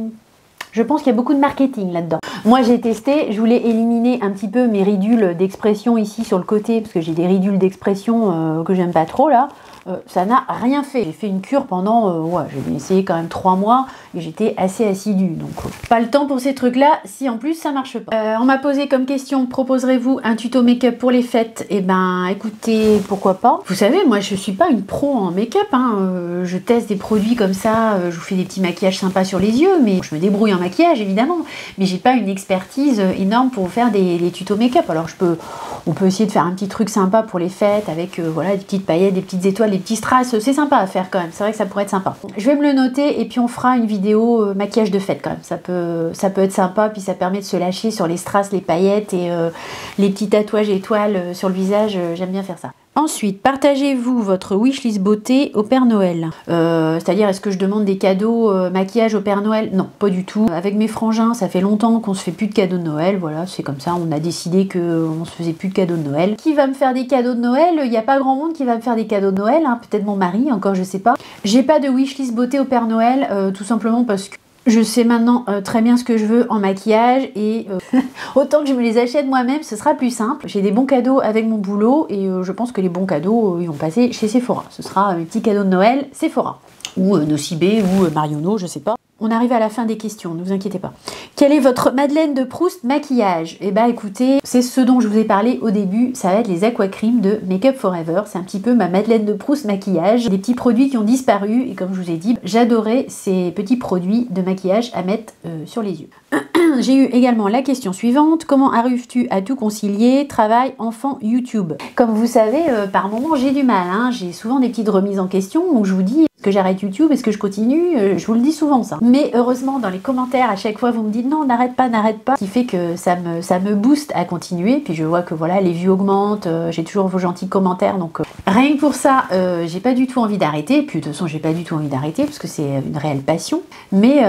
je pense qu'il y a beaucoup de marketing là-dedans. Moi j'ai testé, je voulais éliminer un petit peu mes ridules d'expression ici sur le côté, parce que j'ai des ridules d'expression que j'aime pas trop là. ça n'a rien fait. J'ai fait une cure pendant, ouais, j'ai essayé quand même 3 mois et j'étais assez assidue. Donc, pas le temps pour ces trucs-là si en plus ça marche pas. On m'a posé comme question, proposerez-vous un tuto make-up pour les fêtes? Eh ben, écoutez, pourquoi pas. Vous savez, moi, je suis pas une pro en make-up, hein. Je teste des produits comme ça, je vous fais des petits maquillages sympas sur les yeux, mais je me débrouille en maquillage, évidemment. Mais j'ai pas une expertise énorme pour vous faire des tutos make-up. Alors, on peut essayer de faire un petit truc sympa pour les fêtes avec, voilà, des petites paillettes, des petites étoiles, des petits strass. C'est sympa à faire quand même. C'est vrai que ça pourrait être sympa. Je vais me le noter et puis on fera une vidéo maquillage de fête quand même. Ça peut être sympa, puis ça permet de se lâcher sur les strass, les paillettes et les petits tatouages étoiles sur le visage. J'aime bien faire ça. Ensuite, partagez-vous votre wishlist beauté au Père Noël. C'est-à-dire, est-ce que je demande des cadeaux maquillage au Père Noël? Non, pas du tout. Avec mes frangins, ça fait longtemps qu'on se fait plus de cadeaux de Noël. Voilà, c'est comme ça, on a décidé qu'on se faisait plus de cadeaux de Noël. Qui va me faire des cadeaux de Noël? Il n'y a pas grand monde qui va me faire des cadeaux de Noël. Hein. Peut-être mon mari, encore je sais pas. J'ai pas de wishlist beauté au Père Noël, tout simplement parce que je sais maintenant très bien ce que je veux en maquillage et autant que je me les achète moi-même, ce sera plus simple. J'ai des bons cadeaux avec mon boulot et je pense que les bons cadeaux, ils vont passer chez Sephora. Ce sera mes petits cadeaux de Noël Sephora. Ou Nocibé ou Marionneau, je sais pas. On arrive à la fin des questions, ne vous inquiétez pas. Quelle est votre Madeleine de Proust maquillage? Eh ben écoutez, c'est ce dont je vous ai parlé au début, ça va être les aquacreams de Make Up For Ever. C'est un petit peu ma Madeleine de Proust maquillage. Des petits produits qui ont disparu et comme je vous ai dit, j'adorais ces petits produits de maquillage à mettre sur les yeux. J'ai eu également la question suivante. Comment arrives-tu à tout concilier, travail, enfant, YouTube? Comme vous savez, par moments j'ai du mal. Hein. J'ai souvent des petites remises en question où je vous dis est-ce que j'arrête YouTube, est-ce que je continue? Je vous le dis souvent ça. Mais heureusement dans les commentaires à chaque fois vous me dites non n'arrête pas, ce qui fait que ça me booste à continuer. Puis je vois que voilà les vues augmentent, j'ai toujours vos gentils commentaires donc rien que pour ça j'ai pas du tout envie d'arrêter. Puis de toute façon j'ai pas du tout envie d'arrêter parce que c'est une réelle passion. Mais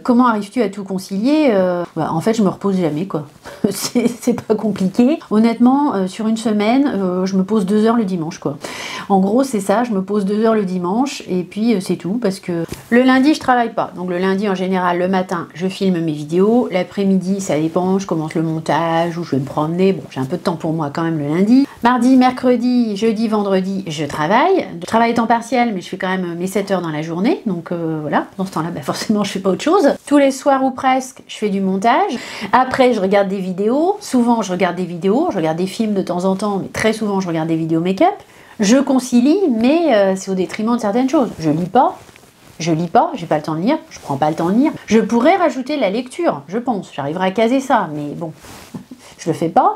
comment arrives-tu à tout concilier? En fait je me repose jamais quoi. c'est pas compliqué. Honnêtement sur une semaine je me pose 2 heures le dimanche quoi. En gros c'est ça, je me pose 2 heures le dimanche et puis c'est tout parce que le lundi je travaille pas. Donc le lundi en général le matin je filme mes vidéos, l'après-midi ça dépend, je commence le montage ou je vais me promener. Bon j'ai un peu de temps pour moi quand même le lundi. Mardi, mercredi, jeudi, vendredi je travaille. Je travaille temps partiel mais je fais quand même mes 7 heures dans la journée. Donc voilà, dans ce temps-là forcément je fais pas autre chose. Tous les soirs ou presque je fais du montage. Après je regarde des vidéos. Souvent je regarde des vidéos, je regarde des films de temps en temps mais très souvent je regarde des vidéos make-up. Je concilie, mais c'est au détriment de certaines choses. Je lis pas, j'ai pas le temps de lire, je prends pas le temps de lire. Je pourrais rajouter la lecture, je pense, j'arriverai à caser ça, mais bon, je le fais pas.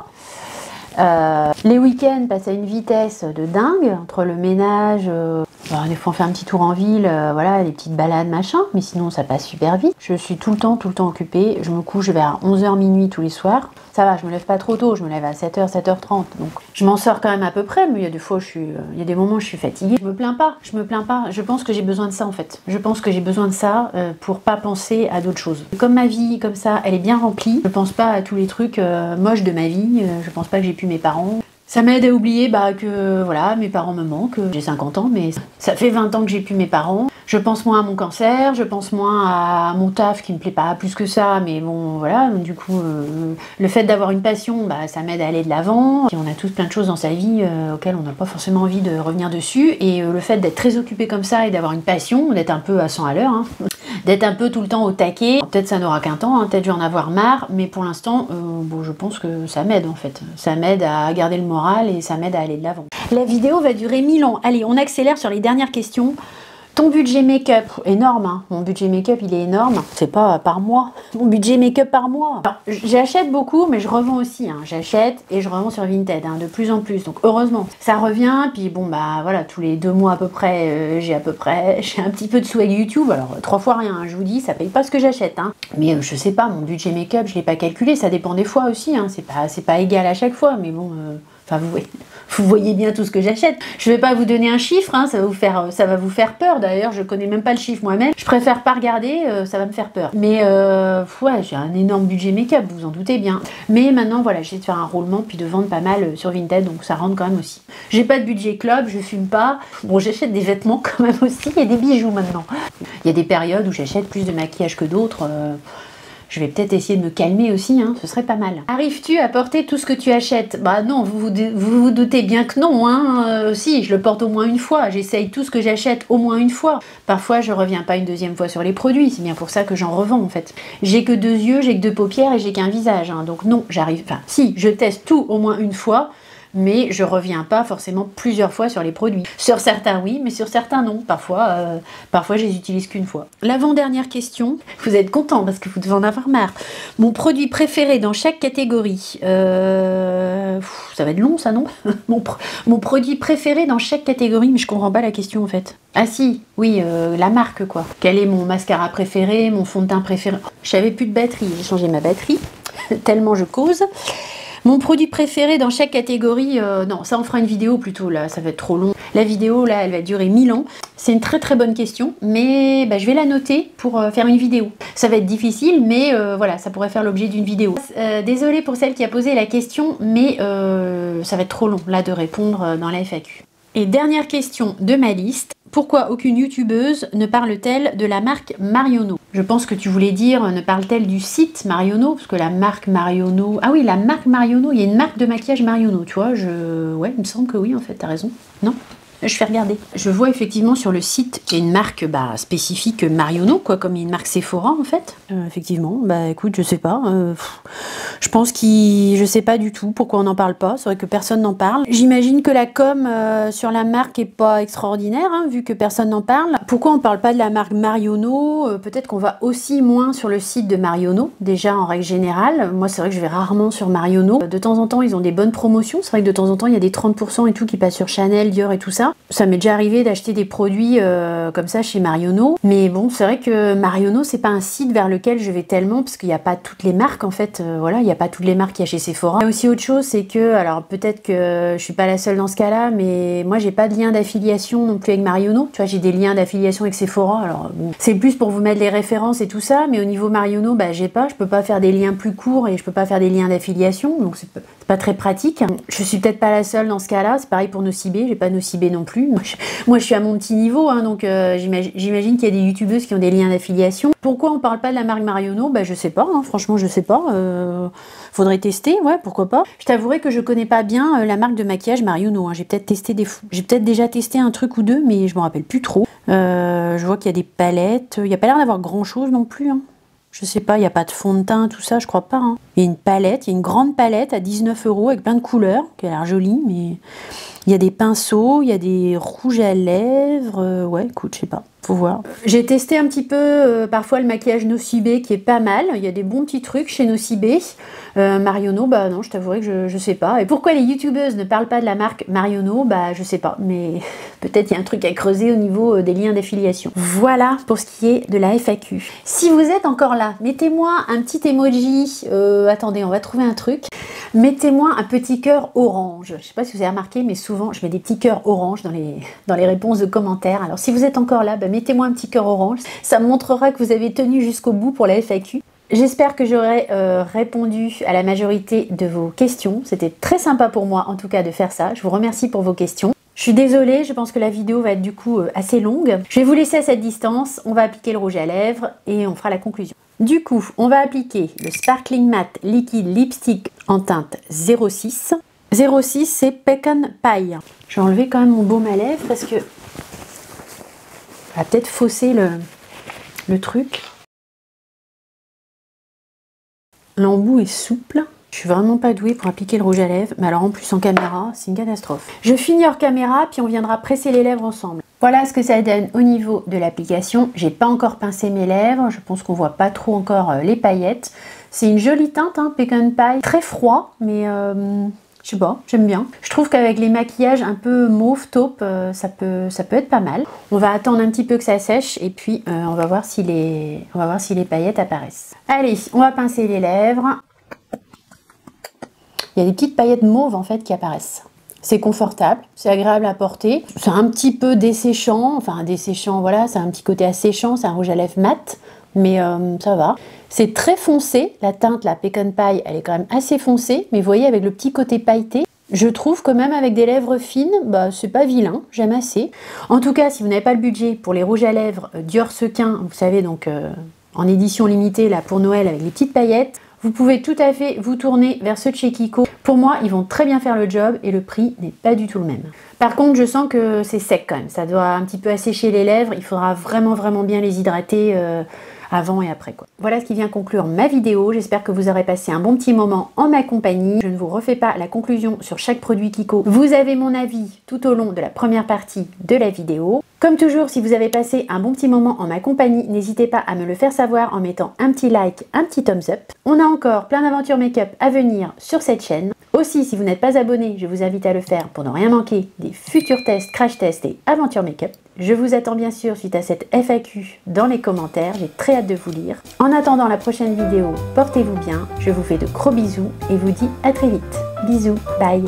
Les week-ends passent à une vitesse de dingue, entre le ménage, des fois on fait un petit tour en ville, voilà, des petites balades, machin, mais sinon ça passe super vite. Je suis tout le temps occupée, je me couche vers 11h minuit tous les soirs. Ça va, je me lève pas trop tôt, je me lève à 7h, 7h30, donc je m'en sors quand même à peu près, mais il y a des fois, il y a des moments où je suis fatiguée. Je me plains pas, je pense que j'ai besoin de ça en fait. Je pense que j'ai besoin de ça pour pas penser à d'autres choses. Comme ma vie, comme ça, elle est bien remplie, je pense pas à tous les trucs moches de ma vie, je pense pas que j'ai plus mes parents. Ça m'aide à oublier que voilà, mes parents me manquent. J'ai 50 ans, mais ça fait 20 ans que j'ai plus mes parents. Je pense moins à mon cancer, je pense moins à mon taf qui me plaît pas plus que ça, mais bon voilà, donc, du coup le fait d'avoir une passion, ça m'aide à aller de l'avant. On a tous plein de choses dans sa vie auxquelles on n'a pas forcément envie de revenir dessus, et le fait d'être très occupé comme ça et d'avoir une passion, d'être un peu à 100 à l'heure, hein, d'être un peu tout le temps au taquet, peut-être ça n'aura qu'un temps, hein, peut-être je vais en avoir marre, mais pour l'instant, je pense que ça m'aide en fait. Ça m'aide à garder le moral et ça m'aide à aller de l'avant. La vidéo va durer 1000 ans. Allez, on accélère sur les dernières questions. Ton budget make-up, énorme, hein. Mon budget make-up il est énorme, c'est pas par mois, mon budget make-up par mois. Alors, j'achète beaucoup mais je revends aussi, hein. J'achète et je revends sur Vinted, hein, de plus en plus, donc heureusement. Ça revient, puis bon voilà, tous les 2 mois à peu près, j'ai un petit peu de sous avec YouTube, alors 3 fois rien, hein, je vous dis, ça paye pas ce que j'achète, hein. Mais je sais pas, mon budget make-up je l'ai pas calculé, ça dépend des fois aussi, hein. C'est pas égal à chaque fois, mais bon... Vous voyez bien tout ce que j'achète. Je vais pas vous donner un chiffre, hein, ça va vous faire peur. D'ailleurs, je connais même pas le chiffre moi-même. Je préfère pas regarder, ça va me faire peur. Mais ouais, j'ai un énorme budget make-up, vous en doutez bien. Mais maintenant, voilà, j'essaie de faire un roulement puis de vendre pas mal sur Vinted, donc ça rentre quand même aussi. J'ai pas de budget club, je fume pas. Bon, j'achète des vêtements quand même aussi, et des bijoux maintenant. Il y a des périodes où j'achète plus de maquillage que d'autres. Je vais peut-être essayer de me calmer aussi, hein, ce serait pas mal. Arrives-tu à porter tout ce que tu achètes? Bah non, vous doutez bien que non, hein. Si, je le porte au moins une fois, j'essaye tout ce que j'achète au moins une fois. Parfois, je reviens pas une deuxième fois sur les produits, c'est bien pour ça que j'en revends en fait. J'ai que 2 yeux, j'ai que 2 paupières et j'ai qu'un visage, hein. Donc non, j'arrive, enfin si, je teste tout au moins une fois, mais je reviens pas forcément plusieurs fois sur les produits. Sur certains oui, mais sur certains non. Parfois je les utilise qu'une fois. L'avant-dernière question, vous êtes content parce que vous devez en avoir marre. Mon produit préféré dans chaque catégorie. Ça va être long ça, non? Mon produit préféré dans chaque catégorie, mais je comprends pas la question en fait. Ah si, oui, la marque quoi. Quel est mon mascara préféré, mon fond de teint préféré? J'avais plus de batterie, j'ai changé ma batterie, tellement je cause. Mon produit préféré dans chaque catégorie, non, ça on fera une vidéo plutôt, là, ça va être trop long. La vidéo, là, elle va durer 1000 ans. C'est une très très bonne question, mais bah, je vais la noter pour faire une vidéo. Ça va être difficile, mais voilà, ça pourrait faire l'objet d'une vidéo. Désolée pour celle qui a posé la question, mais ça va être trop long, là, de répondre dans la FAQ. Et dernière question de ma liste, pourquoi aucune youtubeuse ne parle-t-elle de la marque Marionneau? Je pense que tu voulais dire, ne parle-t-elle du site Marionneau? Parce que la marque Marionneau... Ah oui, la marque Marionneau, il y a une marque de maquillage Marionneau, tu vois, ouais, il me semble que oui, en fait, t'as raison. Non? Je vais regarder. Je vois effectivement sur le site qu'il y a une marque spécifique Marionneau, quoi, comme il y a une marque Sephora en fait. Effectivement, bah écoute, je sais pas. Je pense je sais pas du tout pourquoi on n'en parle pas. C'est vrai que personne n'en parle. J'imagine que la com sur la marque est pas extraordinaire, hein, vu que personne n'en parle. Pourquoi on parle pas de la marque Marionneau? Peut-être qu'on va aussi moins sur le site de Marionneau, déjà en règle générale. Moi, c'est vrai que je vais rarement sur Marionneau. De temps en temps, ils ont des bonnes promotions. C'est vrai que de temps en temps, il y a des 30% et tout qui passent sur Chanel, Dior et tout ça. Ça m'est déjà arrivé d'acheter des produits comme ça chez Marionneau. Mais bon, c'est vrai que Marionneau, c'est pas un site vers lequel je vais tellement, parce qu'il n'y a pas toutes les marques en fait. Voilà, il n'y a pas toutes les marques qu'il y a chez Sephora. Il y a aussi autre chose, c'est que, alors peut-être que je suis pas la seule dans ce cas-là, mais moi j'ai pas de lien d'affiliation non plus avec Marionneau. Tu vois, j'ai des liens d'affiliation avec Sephora. Alors bon, c'est plus pour vous mettre les références et tout ça, mais au niveau Marionneau, bah j'ai pas. Je peux pas faire des liens plus courts et je peux pas faire des liens d'affiliation, donc c'est pas très pratique. Je suis peut-être pas la seule dans ce cas-là. C'est pareil pour Nocibé, j'ai pas Nocibé non plus. Moi je suis à mon petit niveau, hein, donc j'imagine qu'il y a des youtubeuses qui ont des liens d'affiliation. Pourquoi on parle pas de la marque Marionneau? Bah je sais pas, hein, franchement je sais pas. Faudrait tester, ouais, pourquoi pas. Je t'avouerai que je connais pas bien la marque de maquillage Marionneau, hein. J'ai peut-être déjà testé un truc ou deux, mais je me rappelle plus trop. Je vois qu'il y a des palettes, il n'y a pas l'air d'avoir grand chose non plus, hein. Je sais pas, il n'y a pas de fond de teint, tout ça, je crois pas, hein. Il y a une palette, il y a une grande palette à 19 € avec plein de couleurs, qui a l'air jolie, mais il y a des pinceaux, il y a des rouges à lèvres, ouais, écoute, je sais pas, faut voir. J'ai testé un petit peu parfois le maquillage Nocibé qui est pas mal, il y a des bons petits trucs chez Nocibé. Marionneau, bah non, je t'avouerai que je sais pas. Et pourquoi les youtubeuses ne parlent pas de la marque Marionneau? Bah je sais pas, mais peut-être il y a un truc à creuser au niveau des liens d'affiliation. Voilà pour ce qui est de la FAQ. Si vous êtes encore là, mettez-moi un petit emoji, attendez, on va trouver un truc. Mettez-moi un petit cœur orange. Je sais pas si vous avez remarqué, mais souvent je mets des petits cœurs orange dans les réponses de commentaires. Alors si vous êtes encore là, bah, mettez-moi un petit cœur orange. Ça me montrera que vous avez tenu jusqu'au bout pour la FAQ. J'espère que j'aurai répondu à la majorité de vos questions. C'était très sympa pour moi en tout cas de faire ça. Je vous remercie pour vos questions. Je suis désolée, je pense que la vidéo va être du coup assez longue. Je vais vous laisser à cette distance. On va appliquer le rouge à lèvres et on fera la conclusion. Du coup, on va appliquer le Sparkling Matte Liquid Lipstick en teinte 06. 06, c'est Pecan Pie. Je vais enlever quand même mon baume à lèvres parce que ça va peut-être fausser le truc. L'embout est souple. Je suis vraiment pas douée pour appliquer le rouge à lèvres, mais alors en plus en caméra, c'est une catastrophe. Je finis hors caméra, puis on viendra presser les lèvres ensemble. Voilà ce que ça donne au niveau de l'application. J'ai pas encore pincé mes lèvres, je pense qu'on voit pas trop encore les paillettes. C'est une jolie teinte, hein, Pecan Pie, très froid, mais je sais pas, j'aime bien. Je trouve qu'avec les maquillages un peu mauve taupe, ça peut être pas mal. On va attendre un petit peu que ça sèche et puis on va voir si les paillettes apparaissent. Allez, on va pincer les lèvres. Il y a des petites paillettes mauves en fait qui apparaissent. C'est confortable, c'est agréable à porter. C'est un petit peu desséchant, enfin desséchant, voilà, c'est un petit côté asséchant, c'est un rouge à lèvres mat, mais ça va. C'est très foncé, la teinte, la Pecan Pie, elle est quand même assez foncée, mais vous voyez avec le petit côté pailleté, je trouve que même avec des lèvres fines, bah c'est pas vilain, j'aime assez. En tout cas, si vous n'avez pas le budget pour les rouges à lèvres Dior Sequin, vous savez donc en édition limitée là pour Noël avec les petites paillettes, vous pouvez tout à fait vous tourner vers ceux de chez Kiko. Pour moi, ils vont très bien faire le job et le prix n'est pas du tout le même. Par contre, je sens que c'est sec quand même. Ça doit un petit peu assécher les lèvres. Il faudra vraiment bien les hydrater avant et après, quoi. Voilà ce qui vient conclure ma vidéo. J'espère que vous aurez passé un bon petit moment en ma compagnie. Je ne vous refais pas la conclusion sur chaque produit Kiko. Vous avez mon avis tout au long de la première partie de la vidéo. Comme toujours, si vous avez passé un bon petit moment en ma compagnie, n'hésitez pas à me le faire savoir en mettant un petit like, un petit thumbs up. On a encore plein d'aventures make-up à venir sur cette chaîne. Aussi, si vous n'êtes pas abonné, je vous invite à le faire pour ne rien manquer des futurs tests, crash tests et aventures make-up. Je vous attends bien sûr suite à cette FAQ dans les commentaires, j'ai très hâte de vous lire. En attendant la prochaine vidéo, portez-vous bien, je vous fais de gros bisous et vous dis à très vite. Bisous, bye.